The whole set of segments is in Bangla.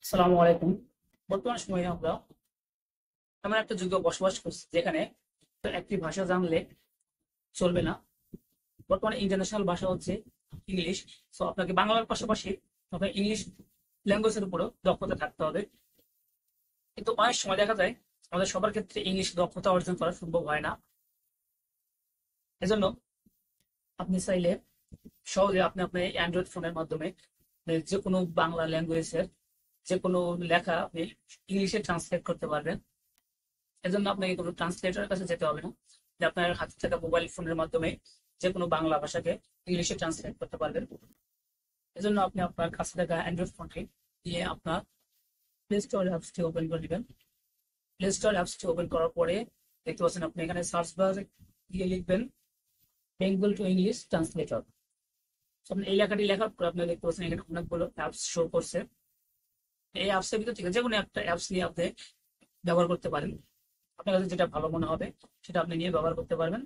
আসসালামু আলাইকুম। বর্তমান সময়ে আমরা এমন একটা যুগে বসবাস করছি যেখানে একটি ভাষা জানলে চলবে না। বর্তমানে ইন্টারন্যাশনাল ভাষা হচ্ছে ইংলিশ। সো আপনাকে বাংলার পাশাপাশি আপনাকে ইংলিশ ল্যাঙ্গুয়েজের উপরও দক্ষতা থাকতে হবে। কিন্তু অনেক সময় দেখা যায় আমাদের সবার ক্ষেত্রে ইংলিশ দক্ষতা অর্জন করা সম্ভব হয় না। এজন্য আপনি চাইলে সহজে আপনি আপনার অ্যান্ড্রয়েড ফোনের মাধ্যমে যে কোনো বাংলা ল্যাঙ্গুয়েজের যে কোনো লেখা আপনি ইংলিশে ট্রান্সলেট করতে পারবেন। এজন্য আপনাকে কোনো ট্রান্সলেটরের কাছে যেতে হবে না, যে আপনার হাতে থাকা মোবাইল ফোনের মাধ্যমে যে কোনো বাংলা ভাষাকে ইংলিশে ট্রান্সলেট করতে পারবেন। এজন্য আপনি আপনার কাছে থাকা অ্যান্ড্রয়েড ফোনটি দিয়ে আপনার প্লে স্টোর অ্যাপসটি ওপেন করে নেবেন। প্লে স্টোর অ্যাপসটি ওপেন করার পরে দেখতে পাচ্ছেন আপনি এখানে সার্চ বারে গিয়ে লিখবেন বেঙ্গল টু ইংলিশ ট্রান্সলেটর। আপনি এই লেখাটি লেখার পর আপনি দেখতে পাচ্ছেন এখানে অনেকগুলো অ্যাপস শো করছে। এই অ্যাপসের ভিতর থেকে যে কোনো একটা অ্যাপস নিয়ে আপনি ব্যবহার করতে পারেন। আপনার কাছে যেটা ভালো মনে হবে সেটা আপনি নিয়ে ব্যবহার করতে পারবেন।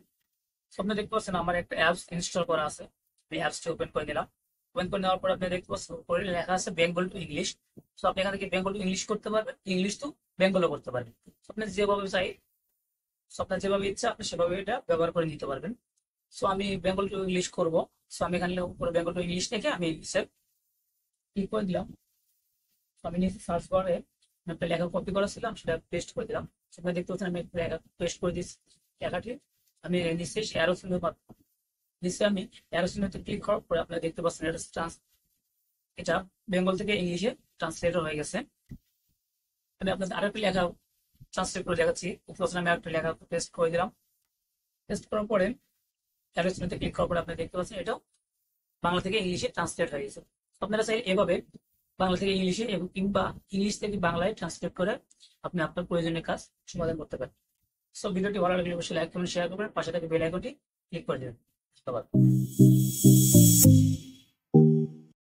So, আপনি দেখতে পাচ্ছেন আমার একটা অ্যাপস ইনস্টল করা আছে। আমি অ্যাপসটি ওপেন করে নিলাম। ওপেন করে নেওয়ার পর আপনি দেখতে পাচ্ছেন উপরে লেখা আছে বেঙ্গল টু ইংলিশ। তো আপনি এখান থেকে বেঙ্গল টু ইংলিশ করতে পারবেন, ইংলিশ টু বেঙ্গলও করতে পারবেন। So, আপনি যেভাবে চাই, আপনার যেভাবে ইচ্ছা আপনি সেভাবে এটা ব্যবহার করে নিতে পারবেন। সো আমি বেঙ্গল টু ইংলিশ করবো। সো আমি এখানে উপরে বেঙ্গল টু ইংলিশ লিখে আমি ইংলিশে ক্লিক করে দিলাম। তো আমি নিচে সার্চ বারে একটা লেখা কপি করা ছিলাম সেটা পেস্ট করে দিলাম। সেখানে দেখতে পাচ্ছেন আমি একটা লেখা পেস্ট করে দিচ্ছি লেখাটি। আমি নিচে অ্যারো চিহ্ন নিচে আমি অ্যারো চিহ্নতে ক্লিক করার পরে আপনারা দেখতে পাচ্ছেন এটা বেঙ্গল থেকে ইংলিশে ট্রান্সলেটর হয়ে গেছে। আমি আপনাদের আরেকটা লেখা ট্রান্সলেট করে দেখাচ্ছি। দেখতে পাচ্ছেন আমি আরেকটা লেখা পেস্ট করে দিলাম। পেস্ট করার পরে অ্যারো চিহ্নতে ক্লিক করার পরে আপনি দেখতে পাচ্ছেন এটাও বাংলা থেকে ইংলিশে ট্রান্সলেট হয়ে গেছে। আপনারা চাইলে এভাবে বাংলা থেকে ইংলিশে এবং কিংবা ইংলিশ থেকে বাংলায় ট্রান্সলেট করে আপনি আপনার প্রয়োজনীয় কাজ সমাধান করতে পারেন। সো ভিডিওটি ভালো লাগলে অবশ্যই লাইক করুন, শেয়ার করবেন, পাশে থেকে বেল আইকনটি ক্লিক করে দেবেন। ধন্যবাদ।